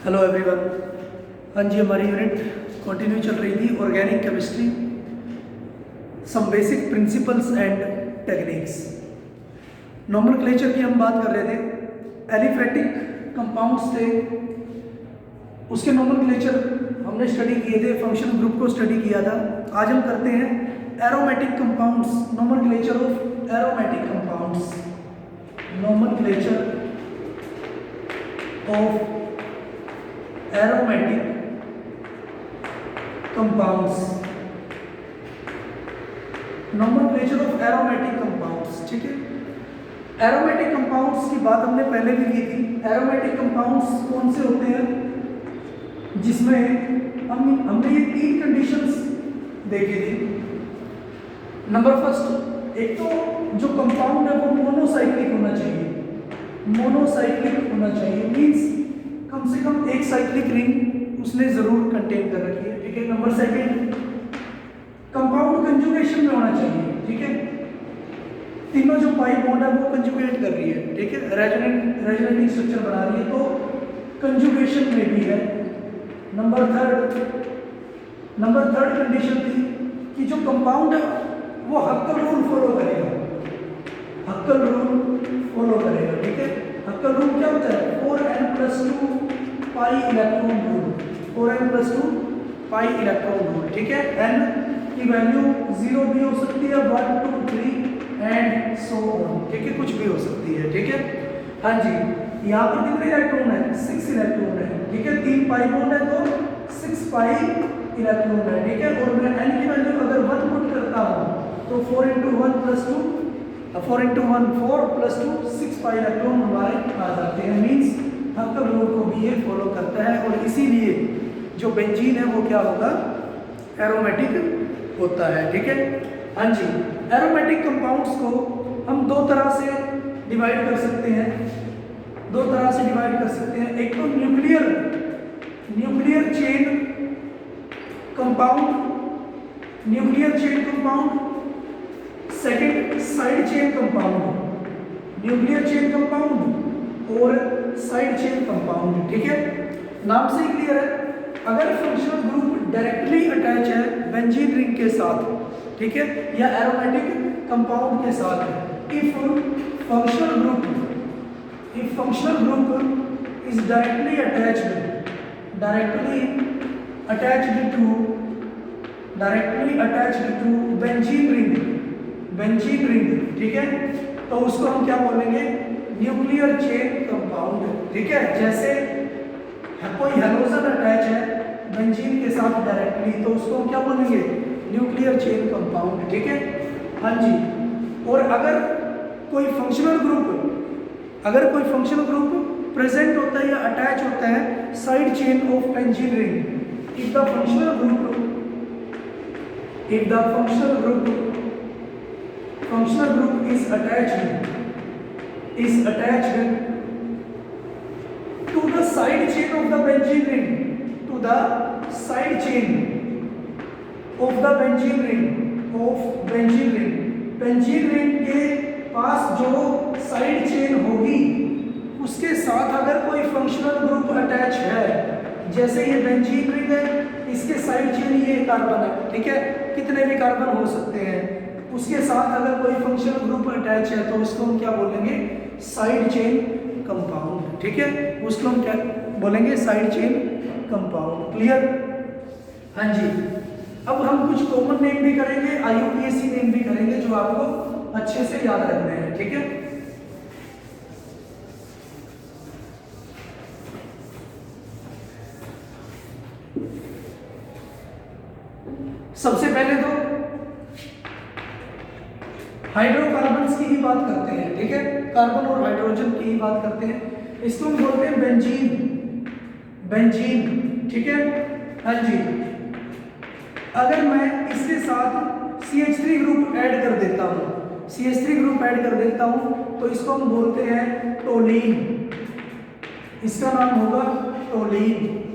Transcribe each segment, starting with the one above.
Hello everyone. हाँ जी, हमारी unit continue चल रही थी organic chemistry, some basic principles and techniques. Nomenclature की हम बात कर रहे थे। एलिफेटिक कंपाउंड्स थे, उसके नोमेनक्लेचर हमने स्टडी किए थे, फंक्शन ग्रुप को स्टडी किया था। आज हम करते हैं aromatic compounds, nomenclature of aromatic compounds, nomenclature of aromatic compounds, nomenclature of aromatic compounds. ठीक है, एरोमेटिक कंपाउंड्स की बात हमने पहले भी की थी। एरोमेटिक कंपाउंड्स कौन से होते हैं, जिसमें हमने ये तीन कंडीशंस देखी थी। नंबर फर्स्ट, एक तो जो कंपाउंड है वो मोनोसाइक्लिक होना चाहिए। मोनोसाइक्लिक होना चाहिए मींस कम से कम एक साइक्लिक रिंग उसने जरूर कंटेन कर रखी है। ठीक है। नंबर सेकंड, कंपाउंड कंजुगेशन में होना चाहिए। ठीक है, तीनों जो पाई बॉन्ड है वो कंजुगेट कर रही है। ठीक है, रेजोनेटिंग स्ट्रक्चर बना रही है, तो कंजुगेशन में भी है। नंबर थर्ड कंडीशन थी कि जो कंपाउंड है वो हक्कल रूल फॉलो करेगा। हक्कल रूल फॉलो करेगा। ठीक है, हक्कल रूल क्या होता है? 4n+2 pi electron rule, 4n+2 pi electron rule. ठीक है, n की वैल्यू 0 भी हो सकती है, 1 2 3 एंड सो ऑन। ठीक है, कुछ भी हो सकती है। ठीक है, हाँ जी, यहाँ पर कितने इलेक्ट्रॉन है? 6 इलेक्ट्रॉन है। ठीक है, 3 पाई बॉन्ड है तो 6 पाई इलेक्ट्रॉन है। ठीक है, और मैं n की वैल्यू अगर 1 पुट करता हूँ तो 4 × 1 + 2 4 × 1 4 + 2 6 पाई इलेक्ट्रॉन हमारे आ जाते हैं। मींस हक्कल रूल को भी ये फॉलो करता है, और इसीलिए जो बेंजीन है वो क्या होगा? एरोमेटिक होता है। ठीक है, हाँ जी, एरोमेटिक कंपाउंड्स को हम दो तरह से डिवाइड कर सकते हैं। एक तो nuclear chain compound, second side chain compound. Nuclear chain compound और साइड चेन कंपाउंड। ठीक है, नाम से ही क्लियर है। अगर फंक्शनल ग्रुप डायरेक्टली अटैच है बेंजीन रिंग के साथ, ठीक है, या एरोमेटिक कंपाउंड के साथ है, if functional group is directly attached to benzene ring, ठीक है, तो उसको हम क्या बोलेंगे? Nuclear chain compound. ठीक है, जैसे कोई हेलोजन अटैच है बेंजीन के साथ डायरेक्टली, तो उसको हम क्या बोलेंगे? Nuclear chain compound. ठीक है, हाँ जी, और अगर कोई फंक्शनल ग्रुप प्रेजेंट होता है या अटैच होता है side chain of benzene ring, if the functional group is attached to the side chain of the benzene ring, benzene ring के पास जो साइड चेन होगी उसके साथ अगर कोई फंक्शनल ग्रुप अटैच है, जैसे ये बेंजीन रिंग है, इसके साइड चेन ये कार्बन है। ठीक है, कितने भी कार्बन हो सकते हैं, उसके साथ अगर कोई फंक्शनल ग्रुप अटैच है तो उसको हम क्या बोलेंगे? Side chain compound. ठीक है, उसको हम क्या बोलेंगे? Side chain compound. क्लियर? हाँ जी, अब हम कुछ कॉमन नेम भी करेंगे, IUPAC नेम भी करेंगे, जो आपको अच्छे से याद रखने हैं। ठीक है, सबसे पहले तो हाइड्रोकार्बन्स की ही बात करते हैं। ठीक है, कार्बन और हाइड्रोजन की ही बात करते हैं। इसको हम बोलते हैं बेंजीन। ठीक है, हाँ जी, अगर मैं इसके साथ CH3 ग्रुप ऐड कर देता हूं तो इसको हम बोलते हैं टोलीन। इसका नाम होगा टोलीन।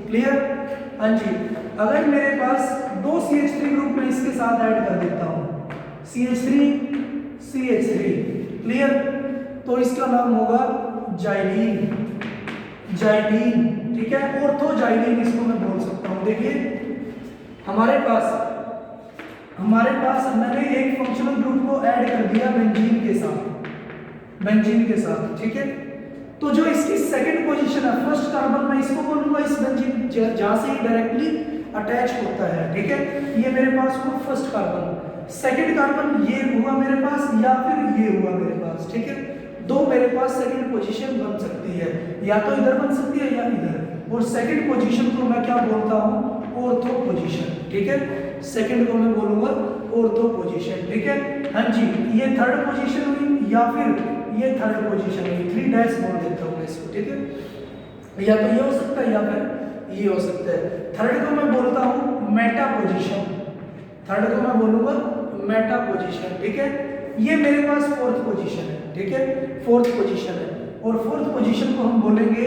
क्लियर? हाँ जी, अगर मेरे पास दो CH3 ग्रुप में इसके साथ ऐड कर देता हूं, CH3, क्लियर, तो इसका नाम होगा जाइलीन। ठीक है, ऑर्थोजाइलीन इसको मैं बोल सकता हूँ। देखिए हमारे पास मैंने एक फंक्शनल ग्रुप को ऐड कर दिया बेंजीन के साथ, ठीक है। तो जो इसकी सेकंड पोजीशन है, फर्स्ट कार्बन, मैं इसको बोलूंगा इस बेंजीन जहां से डायरेक्टली अटैच होता है, ठीक है। ये मेरे पास हुआ फर्स्ट कार्बन, सेकंड कार्बन ये हुआ मेरे पास या फिर ये हुआ मेरे पास, ठीक है। दो मेरे पास सेकंड पोजीशन बन सकती है, या तो इधर बन सकती है या इधर, और सेकंड पोजीशन को मैं क्या बोलता हूँ, ऑर्थो पोजीशन, ठीक है। सेकंड को मैं बोलूंगा ऑर्थो पोजीशन, ठीक है। हाँ जी, ये थर्ड पोजीशन हुई या फिर ये थर्ड पोजीशन हुई, 3 डैश बोल देता हूँ मैं इसको, ठीक है। या तो ये हो सकता है या फिर ये हो सकता है। थर्ड को मैं बोलता हूँ मेटा पोजीशन, थर्ड को मैं बोलूंगा मेटा पोजीशन, ठीक है। ये मेरे पास फोर्थ पोजीशन है, ठीक है, फोर्थ पोजीशन है। और फोर्थ पोजीशन को हम बोलेंगे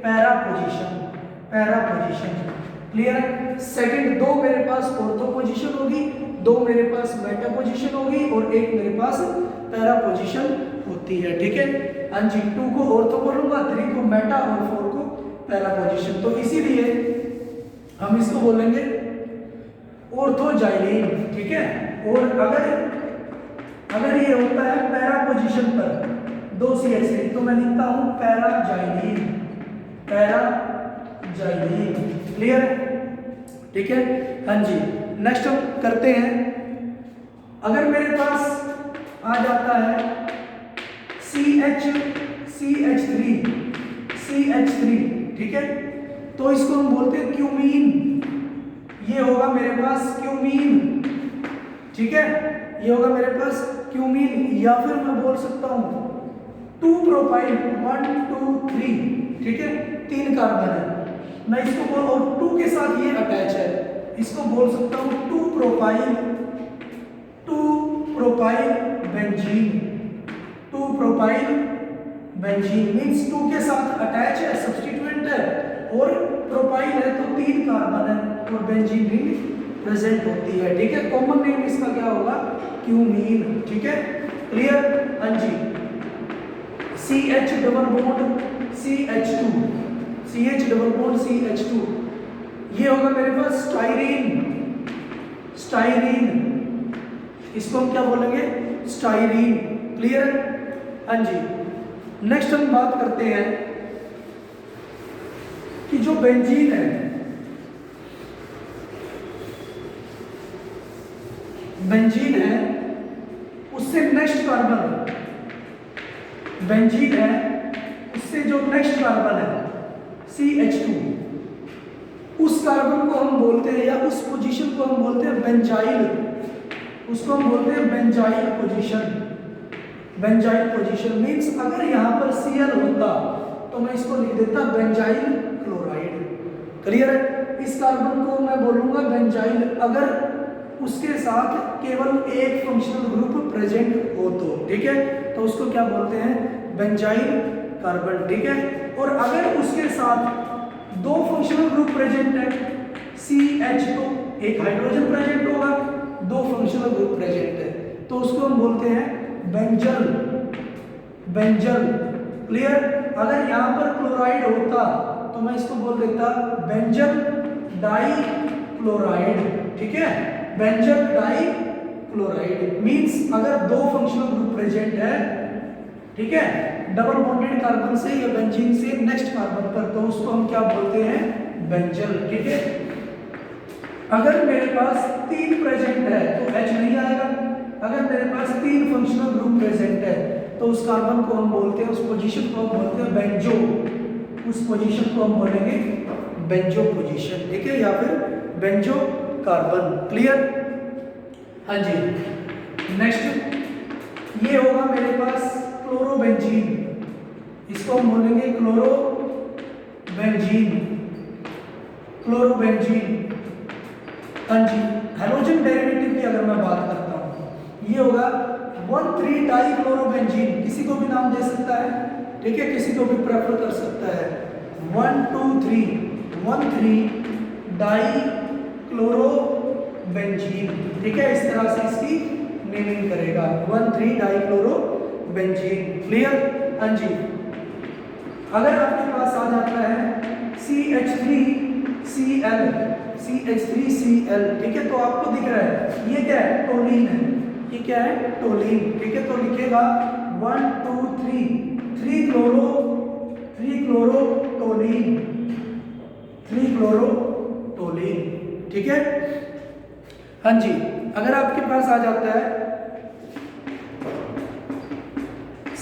पैरा पोजीशन, क्लियर है। सेकंड, दो मेरे पास ऑर्थो पोजीशन होगी, दो मेरे पास मेटा पोजीशन होगी और एक मेरे पास पैरा पोजीशन होती है, ठीक है। हाँ जी, 2 को ऑर्थो बोलूंगा, 3 को मेटा और 4 को पैरा पोजीशन। तो इसीलिए हम इसको बोलेंगे ऑर्थोजाइलीन, ठीक है। और अगर ये होता है पैरा पोजीशन पर 2 CH तो मैं लिखता हूं पैराजाइलीन, क्लियर है, ठीक है। हाँ जी, नेक्स्ट हम करते हैं। अगर मेरे पास आ जाता है CH3, ठीक है, तो इसको हम बोलते हैं क्यूमीन, ये होगा मेरे पास क्यूमीन, ठीक है, ये होगा मेरे पास क्यूमीन। या फिर मैं बोल सकता हूं 2 प्रोपाइल, 1 2 3, ठीक है, 3 कार्बन है, मैं इसको बोल, और 2 के साथ ये अटैच है, इसको बोल सकता हूं 2 प्रोपाइल बेंजीन, मींस 2 के साथ अटैच है, सब्स्टिट्यूएंट है, और प्रोपाइल है तो 3 कार्बन है और बेंजीन रिंग प्रेजेंट होती है, ठीक है। कॉमन नेम इसका क्या होगा, क्यूमीन, ठीक है, क्लियर। हाँ जी, CH डबल बॉन्ड CH2, ये होगा मेरे पास स्टाइरीन, इसको हम क्या बोलेंगे, स्टाइरीन, क्लियर। हाँ जी, नेक्स्ट हम बात करते हैं कि जो बेंजीन है, उससे नेक्स्ट कार्बन, जो नेक्स्ट कार्बन है CH2, उस कार्बन को हम बोलते हैं, या उस पोजीशन को हम बोलते हैं बेंजाइल, उसको हम बोलते हैं बेंजाइल पोजीशन। मींस अगर यहाँ पर Cl होता तो मैं इसको लिख देता बेंजाइल क्लोराइड, क्लियर है। इस कार्बन को मैं बोलूंगा बेंजाइल अगर उसके साथ केवल एक फंक्शनल ग्रुप प्रेजेंट हो तो, ठीक है, तो उसको क्या बोलते हैं, बेंजाइल कार्बन, ठीक है। और अगर उसके साथ 2 फंक्शनल ग्रुप प्रेजेंट है, CH, तो एक हाइड्रोजन प्रेजेंट होगा, 2 फंक्शनल ग्रुप प्रेजेंट है, तो उसको हम बोलते हैं बेंजल, क्लियर। अगर यहाँ पर क्लोराइड होता तो मैं इसको बोल देता बेंजल डाइक्लोराइड, ठीक है, बेंजल डाइक्लोराइड। मींस अगर 2 फंक्शनल ग्रुप प्रेजेंट है, ठीक है, डबल बॉन्डेड कार्बन से या बेंजीन से नेक्स्ट कार्बन पर, तो उसको हम क्या बोलते हैं, बेंजल, ठीक है। अगर मेरे पास 3 प्रेजेंट है तो H नहीं आएगा। अगर मेरे पास 3 फंक्शनल ग्रुप प्रेजेंट है तो उस कार्बन को हम बोलते हैं, उस पोजीशन को हम बोलते हैं बेंजो, उस पोजीशन को हम बोलेंगे बेंजो पोजीशन, ठीक है, या फिर बेंजो कार्बन, क्लियर। हाँ जी, नेक्स्ट ये होगा मेरे पास क्लोरोबेंजीन, इसको हम बोलेंगे क्लोरोबेंजीन। हाँ जी, हैलोजन डेरिवेटिव की अगर मैं बात करता हूँ, ये होगा 1,3 डाइक्लोरोबेंजीन, किसी को भी नाम दे सकता है, ठीक है, किसी को भी प्रेफर कर सकता है, 1 2 3 1,3 डाइक्लोरोबेंजीन, ठीक है, इस तरह से इसकी नेमिंग करेगा, 1,3 डाइक्लोरोबेंजीन, क्लियर। हाँ जी, अगर आपके पास आ जाता है CH3Cl, CH3Cl, ठीक है। तो आपको दिख रहा है ये क्या है, टोलीन है, ये क्या है, टोलीन, ठीक है। तो लिखेगा 1 2 3 3 क्लोरोटोलीन, 3 क्लोरोटोलीन, ठीक है। हाँ जी, अगर आपके पास आ जाता है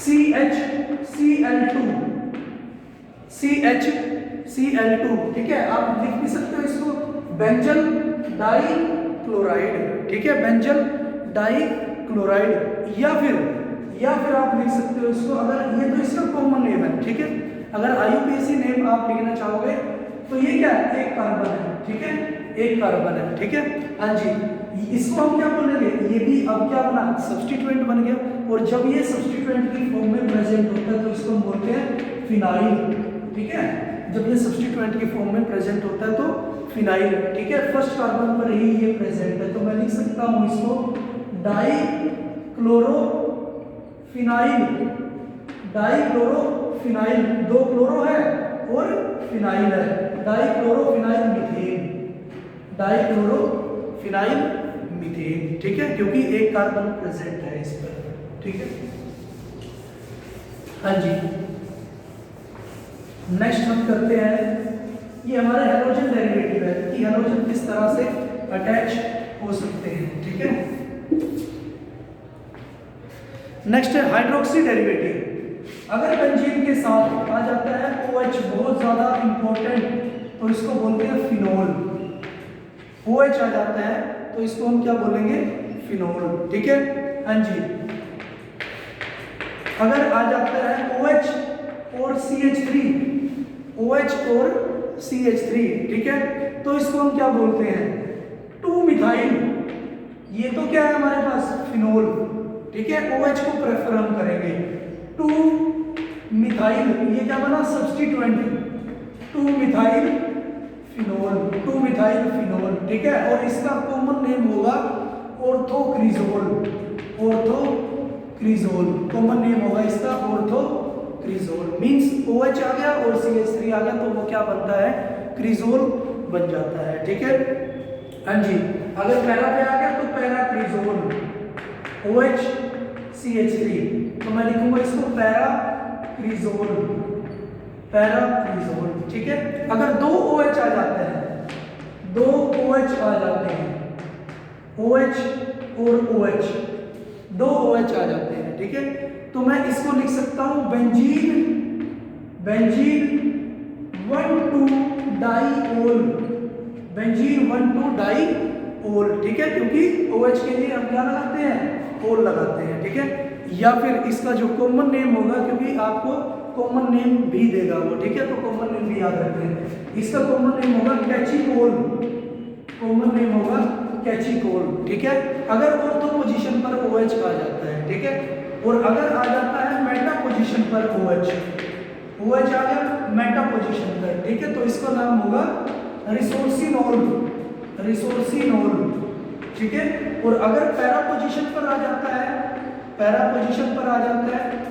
CHCl2, ठीक है। आप लिख भी सकते हो इसको बेंजल डाई क्लोराइड, ठीक है, बेंजल डाई क्लोराइड, या फिर आप लिख सकते हो इसको, अगर ये तो इसका कॉमन नेम है, ठीक है। अगर IUPAC नेम आप लिखना चाहोगे तो ये क्या है, एक कार्बन है, ठीक है, एक कार्बन है, ठीक है। हाँ जी, इसको हम क्या बोलेंगे, ये भी अब क्या बना, सब्स्टिट्यूएंट बन गया। और जब ये सब्स्टिट्यूएंट की फॉर्म में प्रेजेंट होता है तो इसको हम बोलते हैं फिनाइल, ठीक है। जब ये सब्स्टिट्यूएंट की फॉर्म में प्रेजेंट होता है तो फिनाइल, ठीक है। फर्स्ट कार्बन पर ही ये प्रेजेंट है, तो मैं लिख सकता हूँ इसको डाइक्लोरोफिनाइल, 2 क्लोरो है और फिनाइल है, डाइक्लोरोफिनाइल मीथेन, ठीक है, क्योंकि एक कार्बन प्रेजेंट है इस पर, ठीक है। हाँ जी, नेक्स्ट हम करते हैं, ये हमारे हैलोजन डेरिवेटिव है कि हैलोजन किस तरह से अटैच हो सकते हैं, ठीक है। नेक्स्ट है हाइड्रोक्सी डेरिवेटिव। अगर बेंजीन के साथ आ जाता है OH, बहुत ज्यादा इंपॉर्टेंट, तो इसको बोलते हैं फिनोल। OH आ जाता है तो इसको हम क्या बोलेंगे, फिनोल, ठीक है। हाँ जी, अगर आ जाता है OH और CH3, ठीक है, तो इसको हम क्या बोलते हैं, 2 मिथाइल। ये तो क्या है हमारे पास, फिनोल, ठीक है। OH को प्रेफर हम करेंगे, 2 मिथाइल, ये क्या बना, सब्स्टिट्यूएंट, 2 मिथाइल फिनोल, ठीक है। और इसका कॉमन नेम होगा ऑर्थोक्रिजोल, कॉमन नेम होगा इसका ऑर्थोक्रिजोल। मींस OH आ गया और CH3 आ गया तो वो क्या बनता है, क्रिजोल बन जाता है, ठीक है। हाँ जी, अगर पैरा पे आ गया तो पैरा क्रिजोल, OH CH3, तो मैं लिखूंगा इसको पैरा क्रिजोल, ठीक है। अगर 2 OH आ जाते हैं, 2 OH आ जाते हैं, OH और OH, 2 OH आ जाते हैं, ठीक है, तो मैं इसको लिख सकता हूं बेंजीन 1,2 डाइओल, ठीक है, क्योंकि OH के लिए हम क्या लगाते हैं, ओल लगाते हैं, ठीक है। या फिर इसका जो कॉमन नेम होगा, क्योंकि आपको कॉमन नेम भी देगा वो, ठीक है, तो कॉमन नेम भी याद रखते हैं। इसका कॉमन नेम होगा कैचिकोल, ठीक है। अगर ऑर्थो पोजीशन पर OH आ जाता है, ठीक है, और अगर आ जाता है मेटा पोजीशन पर OH आ गया मेटा पोजीशन पर, ठीक है, तो इसका नाम होगा रिसोर्सिनोल, ठीक है। और अगर पैरा पोजीशन पर आ जाता है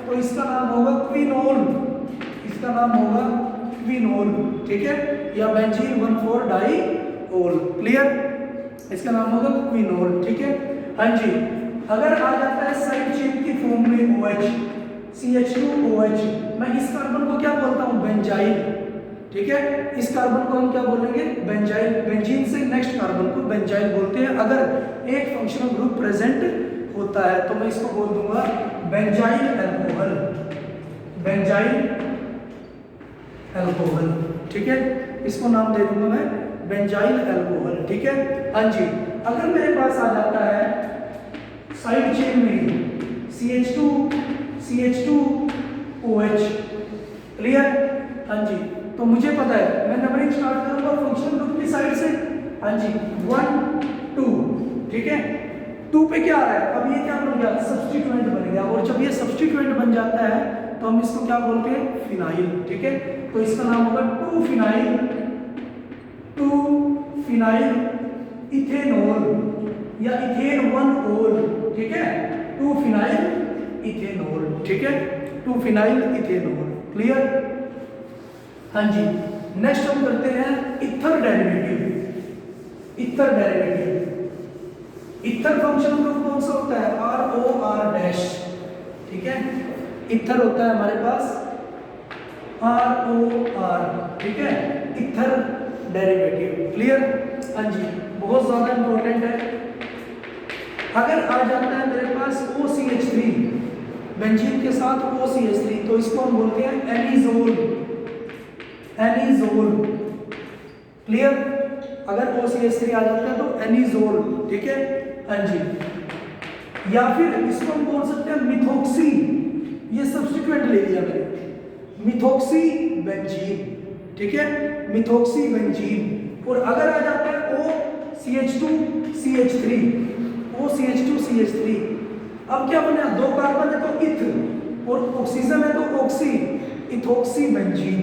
तो इसका नाम होगा क्विनोल, ठीक है, या बेंजीन 1,4 डाइओल, क्लियर, इसका नाम होगा क्विनोल, ठीक है। हाँ जी, अगर आ जाता है साइड चेन की फॉर्म में OH, CH2OH, मैं इस कार्बन को क्या बोलता हूँ, बेंजाइल, ठीक है। इस कार्बन को हम क्या बोलेंगे, बेंजाइल। बेंजीन से नेक्स्ट कार्बन को बेंजाइल बोलते हैं। अगर एक फंक्शनल ग्रुप प्रेजेंट होता है तो मैं इसको बोल दूंगा बेंजाइल अल्कोहल, ठीक है, इसको नाम दे दूंगा मैं बेंजाइल अल्कोहल, ठीक है। हाँ जी, अगर मेरे पास आ जाता है साइड चेन में CH2OH, क्लियर। हाँ जी, तो मुझे पता है मैं नंबरिंग स्टार्ट करूंगा फंक्शनल ग्रुप की साइड से। हाँ जी, 1 2, ठीक है। 2 पे क्या आ रहा है, अब ये क्या बन गया, सब्स्टिट्यूएंट बन गया, और जब ये सब्स्टिट्यूएंट बन जाता है तो हम इसको क्या बोलते हैं, फिनाइल, ठीक है। तो इसका नाम होगा 2 फिनाइल इथेनॉल या इथेन 1-ओल, ठीक है, 2 फिनाइल इथेनॉल, ठीक है, 2 फिनाइल इथेनॉल, क्लियर। हाँ जी, नेक्स्ट हम करते हैं ether derivative. Ether derivative, ether function group कौन सा होता है? आर ओ आर डैश, ठीक है। इथर होता है हमारे पास आर ओ आर, ठीक है, इथर डेरिवेटिव। क्लियर? हाँ जी, बहुत ज्यादा इंपॉर्टेंट है। अगर आ जाता है मेरे पास OCH3 बेंजीन के साथ OCH3, तो इसको हम बोलते हैं एनिजोल। Anisole, clear? अगर OCH3 आ जाता है तो एनिजोल, ठीक है। हाँ जी, या फिर इसको हम बोल सकते हैं मिथोक्सी, ये सब्स्टिट्यूएंट ले लिया मैंने, मिथोक्सी बेंजीन, ठीक है, मिथोक्सी बेंजीन। और अगर आ जाता है OCH2CH3, OCH2CH3, अब क्या बना? दो कार्बन है तो इथ, और ऑक्सीजन है तो oxy, ethoxy benzene,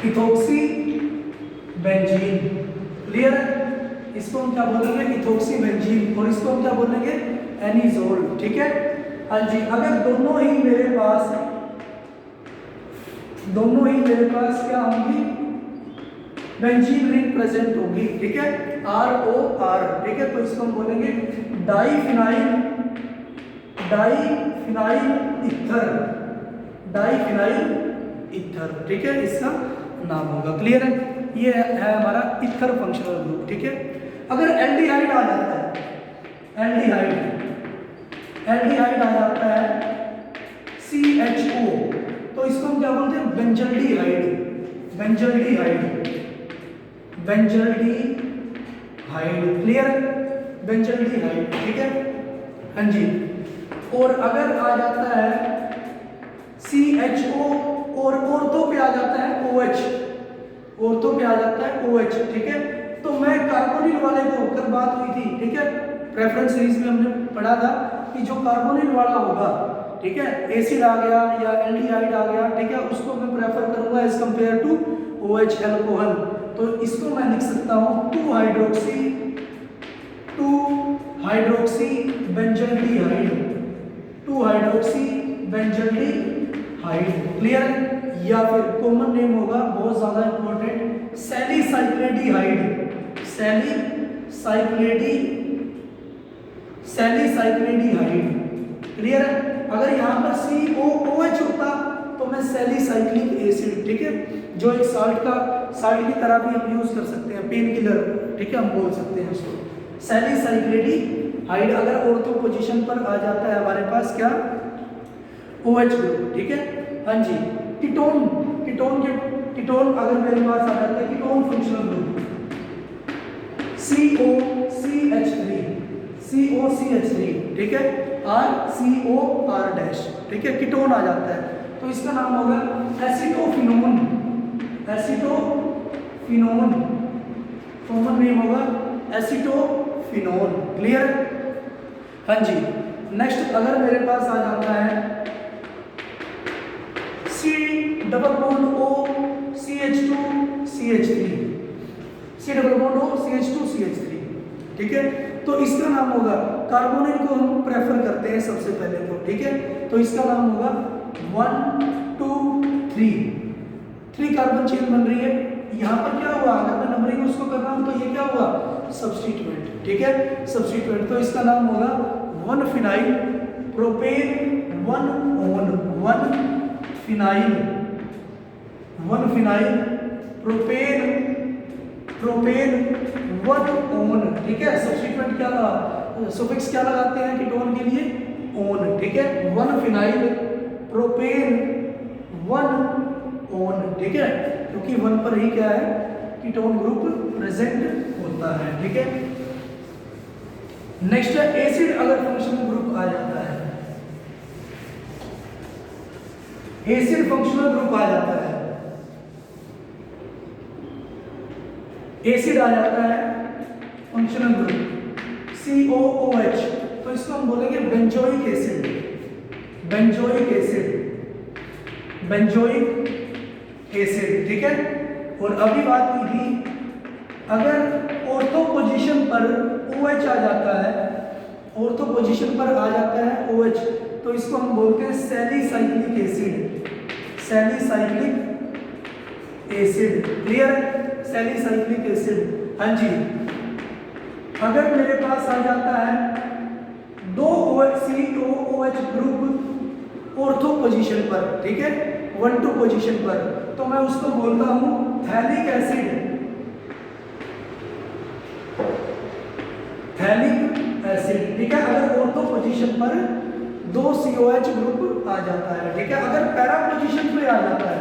ethoxy benzene. Clear है? इसको हम क्या बोलेंगे? Ethoxy benzene. और इसको हम क्या बोलेंगे? एनिजोल, ठीक है। हाँ जी, अगर दोनों ही मेरे पास क्या होंगी? बेंजीन रिंग प्रेजेंट होगी, ठीक है, ROR, ठीक है। तो इसको हम बोलेंगे डाइफिनाइल ईथर, डाइफिनाइल ईथर, ठीक है, इसका नाम होगा। क्लियर है? ये है हमारा इथर फंक्शनल ग्रुप, ठीक है। अगर एल्डिहाइड आ जाता है, एल्डिहाइड आ जाता है CHO, तो इसको हम क्या बोलते हैं? Benzaldehyde, benzaldehyde, benzaldehyde. Clear? Benzaldehyde, ठीक है। हाँ जी, और अगर आ जाता है CHO और ऑर्थो पे आ जाता है OH, ऑर्थो पे आ जाता है OH, ठीक है। तो मैं कार्बोनिल वाले को, कल बात हुई थी, ठीक है, प्रेफरेंस सीरीज में हमने पढ़ा था कि जो कार्बोनिल वाला होगा, ठीक है, एसिड आ गया या एल्डिहाइड आ गया, ठीक है, उसको मैं प्रेफर करूंगा as compared to OH alcohol. तो इसको मैं लिख सकता हूं 2 hydroxy benzaldehyde, 2 hydroxy benzaldehyde. Clear? या फिर कॉमन नेम होगा, बहुत ज्यादा इंपॉर्टेंट, सैलिसाइक्लेडिहाइड, सैलिसाइक्लेडिहाइड। क्लियर है? अगर यहाँ पर COOH होता तो मैं सैलिसाइक्लिक एसिड, ठीक है, जो एक साल्ट की तरह भी हम यूज कर सकते हैं, पेन किलर, ठीक है, हम बोल सकते हैं उसको सैलिसाइक्लेडिहाइड। अगर ऑर्थो पोजीशन पर आ जाता है हमारे पास क्या? OH ग्रुप, ठीक है। हाँ जी, कीटोन अगर मेरे पास आ जाता है, कीटोन फंक्शनल ग्रुप COCH3, ठीक है, RCOR डैश, ठीक है, कीटोन आ जाता है, तो इसका नाम होगा एसिटोफिनोन, कॉमन नेम होगा एसिटोफिनोन। क्लियर? हाँ जी, नेक्स्ट अगर मेरे पास आ जाता है C double bond O CH2CH3, ठीक है, तो इसका नाम होगा, कार्बोनिल को हम प्रेफर करते हैं सबसे पहले तो, ठीक है, तो इसका नाम होगा 1 2 3 कार्बन चेन बन रही है। यहाँ पर क्या हुआ? अगर मैं नंबरिंग उसको कर रहा हूँ तो ये क्या हुआ? सब्स्टिट्यूएंट, ठीक है, सब्स्टिट्यूएंट। तो इसका नाम होगा 1 phenyl propane 1 own, 1 phenyl propane 1 own, ठीक है। सब्स्टिट्यूएंट क्या, सुफिक्स क्या लगाते हैं कीटोन के लिए? ओन, ठीक है, 1 फिनाइल प्रोपेन 1 ओन, ठीक है, क्योंकि 1 पर ही क्या है? कीटोन ग्रुप प्रेजेंट होता है, ठीक है। नेक्स्ट है एसिड अगर फंक्शनल ग्रुप आ जाता है, एसिड फंक्शनल ग्रुप आ जाता है, एसिड आ जाता है फंक्शनल ग्रुप COOH, तो इसको हम बोलेंगे बेंजोइक एसिड, ठीक है। और अभी बात की थी, अगर ऑर्थो पोजीशन पर OH आ जाता है, ऑर्थो पोजीशन पर आ जाता है OH, तो इसको हम बोलते हैं सैलिसाइक्लिक एसिड। क्लियर है? Salicylic acid. हाँ जी, अगर मेरे पास आ जाता है दो COOH ग्रुप ऑर्थो पोजीशन पर, ठीक है, 1-2 पोजीशन पर, तो मैं उसको बोलता हूं थैलिक एसिड। थैलिक एसिड, ठीक है, अगर ऑर्थो पोजीशन पर 2 COH ग्रुप आ जाता है, ठीक है। अगर पैरा पोजीशन पे आ जाता है,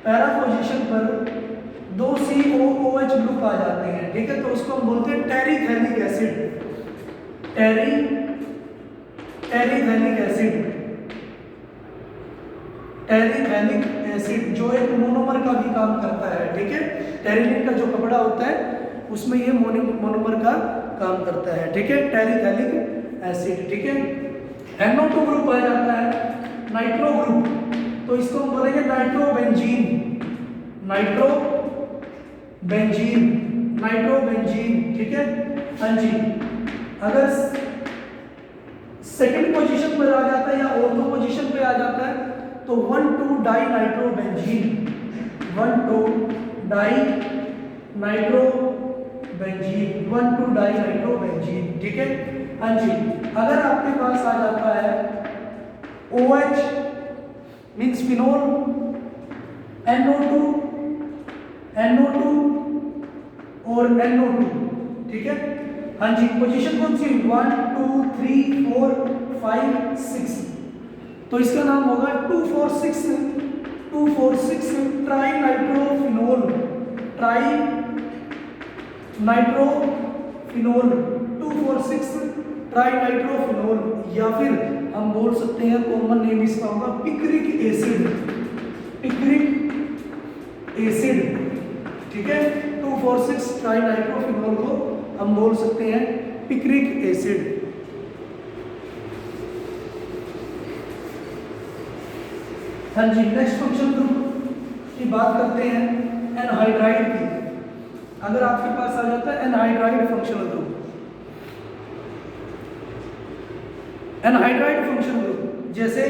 पैरा पोजीशन पर 2 COOH ग्रुप आ जाते हैं, ठीक है, तो उसको हम बोलते हैं टेरिथैलिक एसिड। टेरिथैलिक एसिड। टेरिथैलिक एसिड जो एक मोनोमर का भी काम करता है, ठीक है। टेरिलिन का जो कपड़ा होता है उसमें ये मोनोमर का काम करता है, ठीक है, टेरिथैलिक एसिड, ठीक है। NO2 ग्रुप आ जाता है, नाइट्रो ग्रुप, तो इसको हम बोलेंगे नाइट्रोबेंजीन, ठीक है। हाँ जी, अगर सेकंड पोजीशन पर आ जाता है या ऑर्थो पोजीशन पे आ जाता है तो 1,2-डाइनाइट्रोबेंजीन, 1,2-डाइनाइट्रोबेंजीन, ठीक है। हाँ जी, अगर आपके पास आ जाता है OH मीन्स फिनोल, NO2 और NO2, ठीक है। हाँ जी, पोजीशन कौन सी? 1, 2, 3, 4, 5, 6, तो इसका नाम होगा 2,4,6 ट्राइनाइट्रोफिनोल, 2,4,6 ट्राइनाइट्रोफिनोल, या फिर हम बोल सकते हैं कॉमन नेम इसका होगा पिक्रिक एसिड, ठीक है। 2,4,6 ट्राइनाइट्रोफिनोल को हम बोल सकते हैं पिक्रिक एसिड। हाँ जी, नेक्स्ट फंक्शन ग्रुप की बात करते हैं एनहाइड्राइड की। अगर आपके पास आ जाता है anhydride functional group, anhydride function group जैसे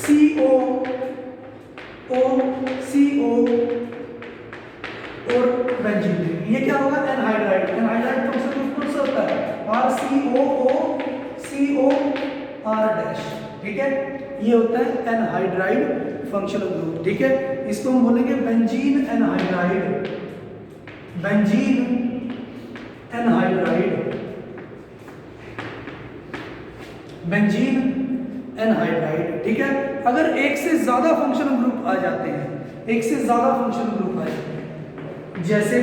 CO और बेंजीन, ये क्या होगा? एनहाइड्राइड। एनहाइड्राइड फंक्शन ग्रुप कौन सा होता है? RCOOCOR', ठीक है, ये होता है एनहाइड्राइड फंक्शनल ग्रुप, ठीक है। इसको हम बोलेंगे बेंजीन एनहाइड्राइड, ठीक है। अगर एक से ज्यादा फंक्शनल ग्रुप आ जाते हैं, जैसे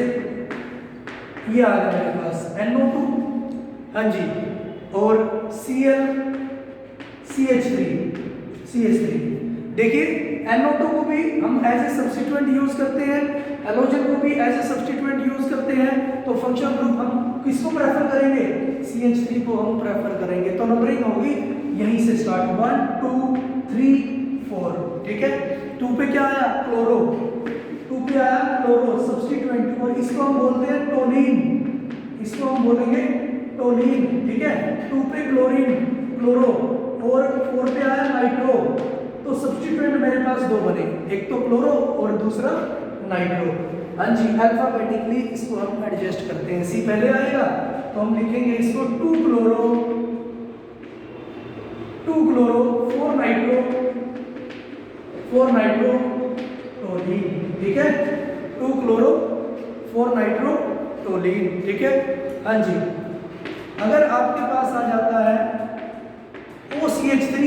ये आ गया मेरे पास NO2, हाँ जी, और CH3। देखिए NO2 को भी हम एज ए सब्स्टिट्यूएंट यूज करते हैं, हैलोजन को भी एज ए सब्स्टिट्यूएंट यूज करते हैं, तो फंक्शनल ग्रुप हम किसको प्रेफर करेंगे? CH3 को हम प्रेफर करेंगे। तो नंबरिंग होगी यहीं से स्टार्ट, 1, 2, 3, 4, ठीक है। 2 पे क्या आया? क्लोरो, सब्स्टिट्यूएंट, और इसको हम बोलते हैं टोलीन, ठीक है। 2 पे क्लोरो, और 4 पे आया नाइट्रो, तो सब्स्टिट्यूएंट मेरे पास 2 बने, एक तो क्लोरो और दूसरा नाइट्रो। हाँ जी, अल्फाबेटिकली इसको हम एडजस्ट करते हैं। C पहले आएगा तो हम लिखेंगे इसको 2 क्लोरो 4 नाइट्रो टोलीन, ठीक है। 2 क्लोरो 4 नाइट्रो टोलीन, ठीक है। हाँ जी, अगर आपके पास आ जाता है OCH3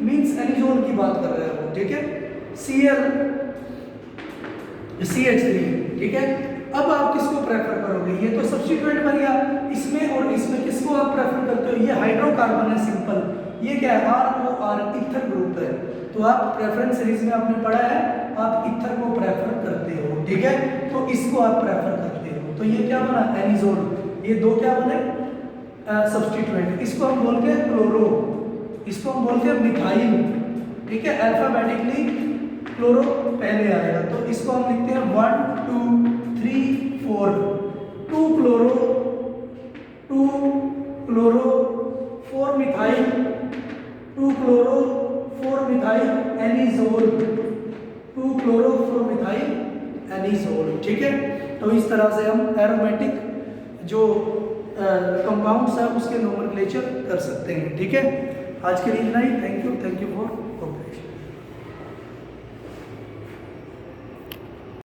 मीन्स एनिजोन की बात कर रहे हो, ठीक है, CH3, ठीक है। अब आप किसको प्रेफर करोगे? ये तो सब्स्टिट्यूएंट बन गया, इसमें और इसमें किसको आप प्रेफर करते हो? ये हाइड्रोकार्बन है सिंपल, ये क्या है? ROR, इथर ग्रुप है। तो आप प्रेफरेंस सीरीज में आपने पढ़ा है, आप इथर को प्रेफर करते हो, ठीक है, तो इसको आप प्रेफर करते हो। तो ये क्या बना? एनिजोन। ये 2 क्या बने? सब्स्टिट्यूएंट। इसको हम बोलते हैं क्लोरो, इसको हम बोलते हैं मिथाइल, ठीक है। अल्फाबेटिकली क्लोरो पहले आएगा, तो इसको हम लिखते हैं 1, 2, 3, 4, 2 chloro 4 methyl 2 chloro 4 methyl anisole, 2-chlorophoromethyl anisole. ठीक है, तो इस तरह से हम एरोमेटिक जो कंपाउंड्स है उसके नोमेनक्लेचर कर सकते हैं। ठीक है, आज के लिए इतना ही। Thank you for cooperation.